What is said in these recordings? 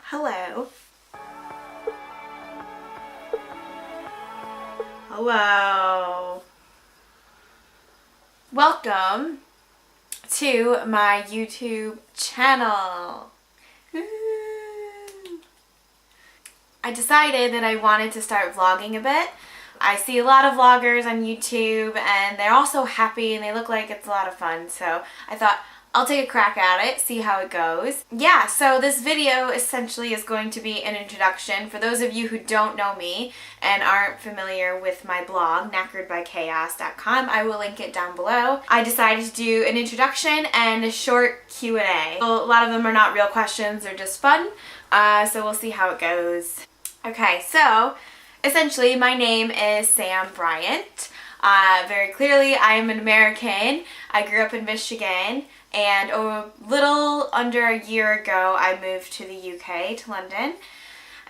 Hello. Hello. Welcome to my YouTube channel. I decided that I wanted to start vlogging a bit. I see a lot of vloggers on YouTube and they're all so happy and they look like it's a lot of fun, so I thought I'll take a crack at it, see how it goes. Yeah, so this video essentially is going to be an introduction. For those of you who don't know me and aren't familiar with my blog, knackeredbychaos.com, I will link it down below. I decided to do an introduction and a short Q&A. A lot of them are not real questions, they're just fun, so we'll see how it goes. Okay, so essentially my name is Sam Bryant. Very clearly, I am an American. I grew up in Michigan. And a little under a year ago, I moved to the UK, to London,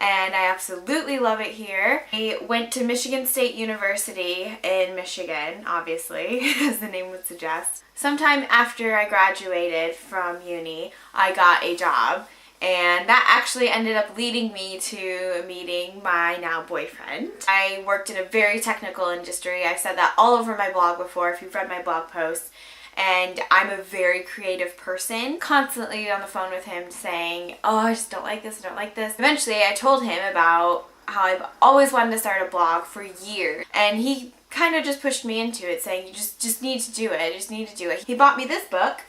and I absolutely love it here. I went to Michigan State University in Michigan, obviously, as the name would suggest. Sometime after I graduated from uni, I got a job, and that actually ended up leading me to meeting my now boyfriend. I worked in a very technical industry. I've said that all over my blog before, if you've read my blog posts. And I'm a very creative person, constantly on the phone with him saying, oh, I just don't like this, I don't like this. Eventually I told him about how I've always wanted to start a blog for years, and he kind of just pushed me into it, saying you just need to do it, you just need to do it. He bought me this book,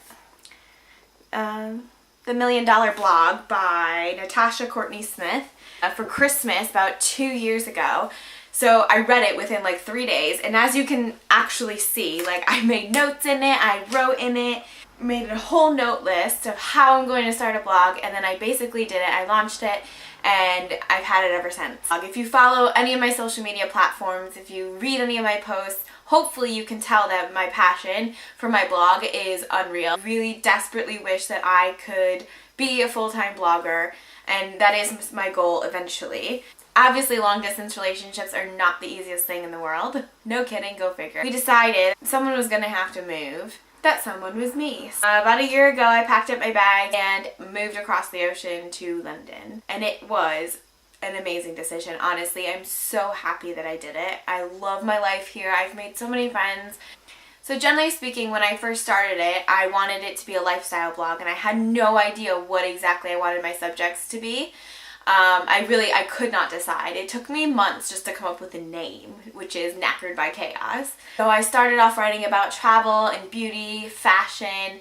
The $1 Million Blog by Natasha Courtenay-Smith for Christmas about 2 years ago. So I read it within like 3 days, and as you can actually see, like I made notes in it, I wrote in it, made a whole note list of how I'm going to start a blog, and then I basically did it. I launched it, and I've had it ever since. If you follow any of my social media platforms, if you read any of my posts, hopefully you can tell that my passion for my blog is unreal. I really desperately wish that I could be a full-time blogger, and that is my goal eventually. Obviously, long-distance relationships are not the easiest thing in the world. No kidding, go figure. We decided someone was gonna have to move. That someone was me. About a year ago, I packed up my bag and moved across the ocean to London. And it was an amazing decision, honestly. I'm so happy that I did it. I love my life here. I've made so many friends. So generally speaking, when I first started it, I wanted it to be a lifestyle blog, and I had no idea what exactly I wanted my subjects to be. I could not decide. It took me months just to come up with a name, which is Knackered by Chaos. So I started off writing about travel and beauty, fashion,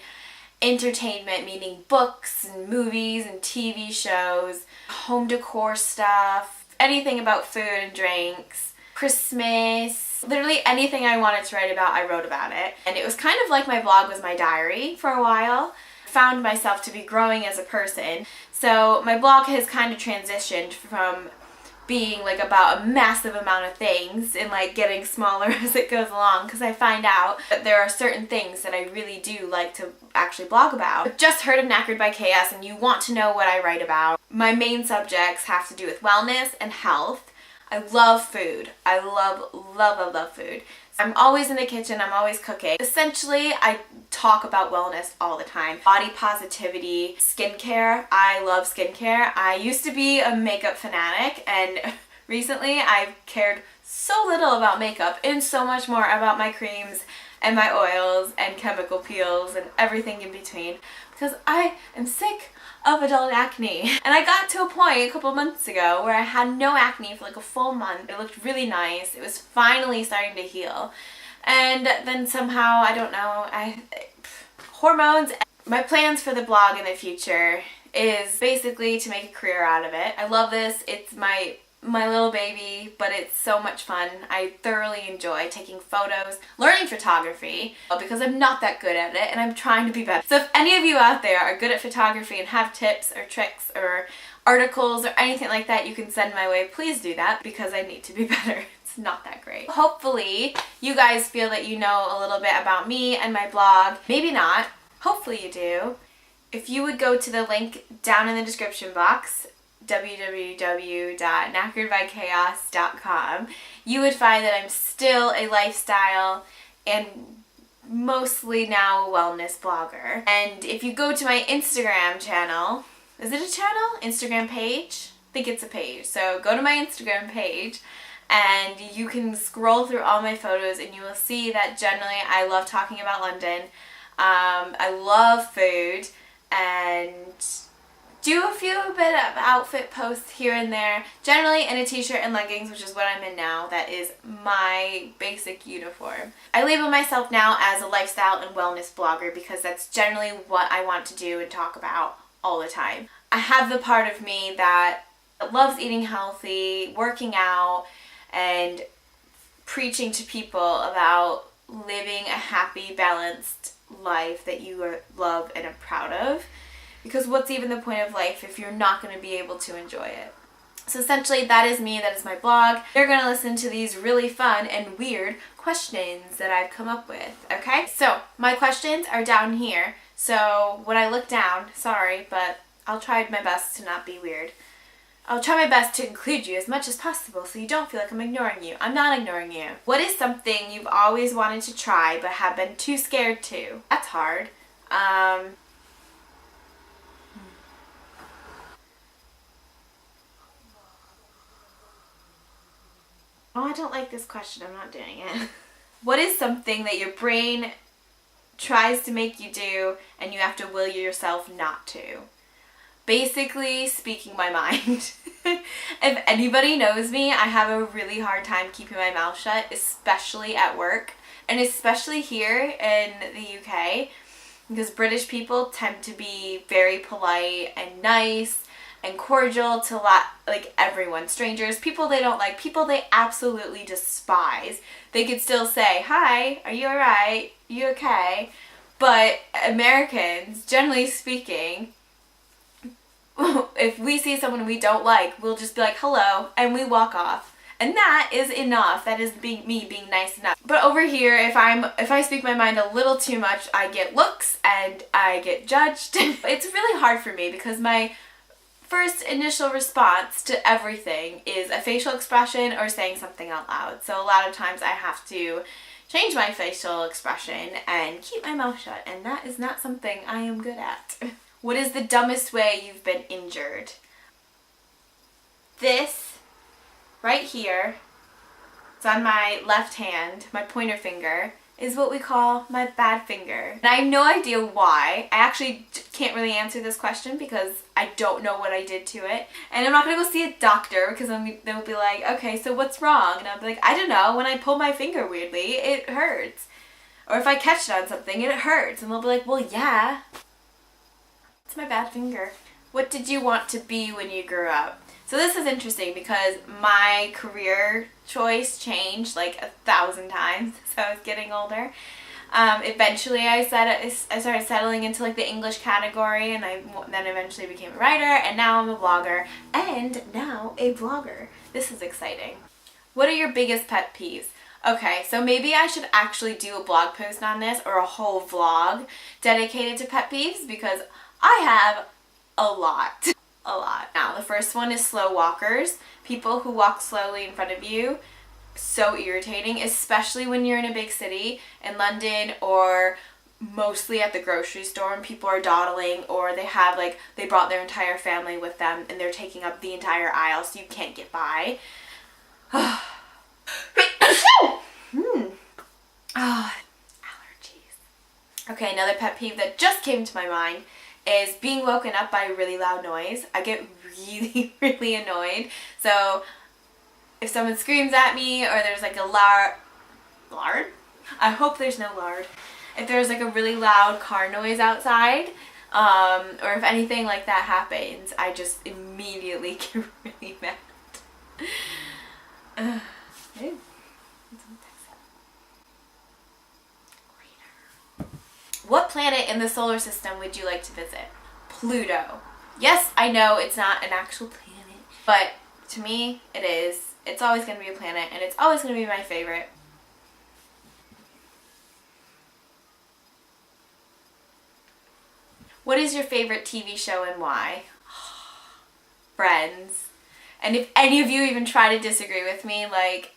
entertainment, meaning books and movies and TV shows, home decor stuff, anything about food and drinks, Christmas, literally anything I wanted to write about, I wrote about it. And it was kind of like my blog was my diary for a while. Found myself to be growing as a person. So my blog has kind of transitioned from being like about a massive amount of things and like getting smaller as it goes along, because I find out that there are certain things that I really do like to actually blog about. I've just heard of Knackered by Chaos and you want to know what I write about. My main subjects have to do with wellness and health. I love food. I love food. I'm always in the kitchen, I'm always cooking. Essentially, I talk about wellness all the time. Body positivity, skincare. I love skincare. I used to be a makeup fanatic, and recently I've cared so little about makeup and so much more about my creams and my oils and chemical peels and everything in between, because I am sick of adult acne. And I got to a point a couple months ago where I had no acne for like a full month. It looked really nice. It was finally starting to heal. And then somehow, I don't know, hormones. My plans for the blog in the future is basically to make a career out of it. I love this. It's my little baby, but it's so much fun. I thoroughly enjoy taking photos, learning photography, because I'm not that good at it and I'm trying to be better. So if any of you out there are good at photography and have tips or tricks or articles or anything like that you can send my way, please do that, because I need to be better. It's not that great. Hopefully you guys feel that you know a little bit about me and my blog. Maybe not. Hopefully you do. If you would go to the link down in the description box, www.knackeredbychaos.com, you would find that I'm still a lifestyle and mostly now a wellness blogger. And if you go to my Instagram channel, is it a channel? Instagram page? I think it's a page. So go to my Instagram page and you can scroll through all my photos and you will see that generally I love talking about London. I love food and do a few bit of outfit posts here and there, generally in a t-shirt and leggings, which is what I'm in now. That is my basic uniform. I label myself now as a lifestyle and wellness blogger because that's generally what I want to do and talk about all the time. I have the part of me that loves eating healthy, working out, and preaching to people about living a happy, balanced life that you love and are proud of. Because what's even the point of life if you're not going to be able to enjoy it? So essentially that is me, that is my blog. You're going to listen to these really fun and weird questions that I've come up with, okay? So my questions are down here. So when I look down, sorry, but I'll try my best to not be weird. I'll try my best to include you as much as possible so you don't feel like I'm ignoring you. I'm not ignoring you. What is something you've always wanted to try but have been too scared to? That's hard. Oh, I don't like this question. I'm not doing it. What is something that your brain tries to make you do and you have to will yourself not to? Basically, speaking my mind. If anybody knows me, I have a really hard time keeping my mouth shut, especially at work, and especially here in the UK, because British people tend to be very polite and nice and cordial to like everyone, strangers, people they don't like, people they absolutely despise. They could still say, "Hi, are you alright? You okay?" But Americans, generally speaking, if we see someone we don't like, we'll just be like, "Hello," and we walk off. And that is enough. That is me being nice enough. But over here, if I speak my mind a little too much, I get looks and I get judged. It's really hard for me because my first initial response to everything is a facial expression or saying something out loud. So a lot of times I have to change my facial expression and keep my mouth shut, and that is not something I am good at. What is the dumbest way you've been injured? This right here, it's on my left hand, my pointer finger, is what we call my bad finger. And I have no idea why. I actually can't really answer this question because I don't know what I did to it. And I'm not going to go see a doctor because they'll be like, "Okay, so what's wrong?" And I'll be like, "I don't know. When I pull my finger weirdly, it hurts." Or if I catch it on something, it hurts. And they'll be like, "Well, yeah. It's my bad finger." What did you want to be when you grew up? So this is interesting because my career choice changed like 1,000 times as I was getting older. Eventually I started settling into like the English category, and I then eventually became a writer, and now I'm a blogger, and now a vlogger. This is exciting. What are your biggest pet peeves? Okay, so maybe I should actually do a blog post on this or a whole vlog dedicated to pet peeves because I have a lot. A lot. Now, the first one is slow walkers. People who walk slowly in front of you. So irritating, especially when you're in a big city in London or mostly at the grocery store and people are dawdling, or they brought their entire family with them and they're taking up the entire aisle so you can't get by. Allergies. Okay, another pet peeve that just came to my mind is being woken up by a really loud noise. I get really, really annoyed. So if someone screams at me or there's like a lard? I hope there's no lard. If there's like a really loud car noise outside, or if anything like that happens, I just immediately get really mad. What planet in the solar system would you like to visit? Pluto. Yes, I know it's not an actual planet, but to me it is. It's always going to be a planet, and it's always going to be my favorite. What is your favorite TV show and why? Friends. And if any of you even try to disagree with me, like,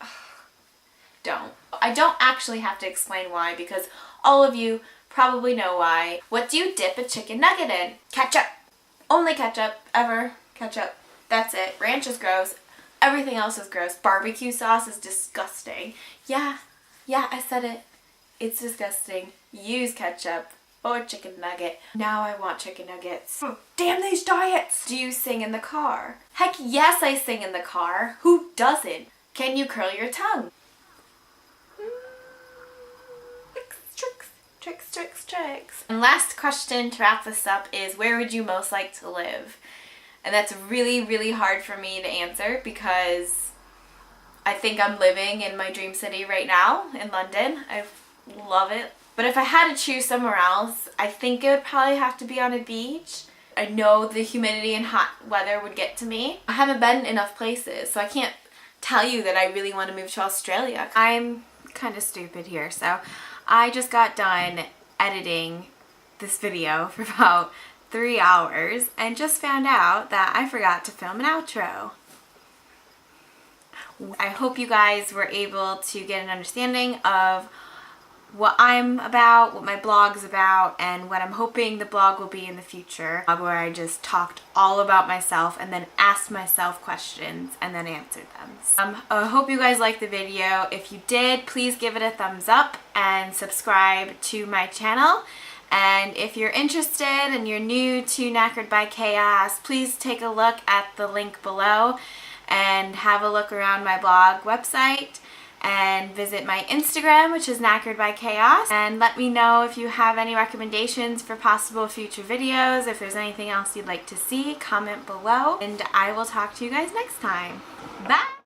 don't. I don't actually have to explain why because all of you probably know why. What do you dip a chicken nugget in? Ketchup. Only ketchup, ever. Ketchup. That's it. Ranch is gross. Everything else is gross. Barbecue sauce is disgusting. Yeah, I said it. It's disgusting. Use ketchup or chicken nugget. Now I want chicken nuggets. Damn these diets! Do you sing in the car? Heck yes, I sing in the car. Who doesn't? Can you curl your tongue? Tricks. And last question to wrap this up is, where would you most like to live? And that's really, really hard for me to answer because I think I'm living in my dream city right now in London. I love it. But if I had to choose somewhere else, I think it would probably have to be on a beach. I know the humidity and hot weather would get to me. I haven't been enough places, so I can't tell you that I really want to move to Australia. I'm kind of stupid here, so I just got done editing this video for about 3 hours and just found out that I forgot to film an outro. I hope you guys were able to get an understanding of what I'm about, what my blog's about, and what I'm hoping the blog will be in the future, where I just talked all about myself and then asked myself questions and then answered them. I hope you guys liked the video. If you did, please give it a thumbs up and subscribe to my channel. And if you're interested and you're new to Knackered by Chaos, please take a look at the link below and have a look around my blog website and visit my Instagram, which is Knackered by Chaos, and let me know if you have any recommendations for possible future videos. If there's anything else you'd like to see, comment below, and I will talk to you guys next time. Bye!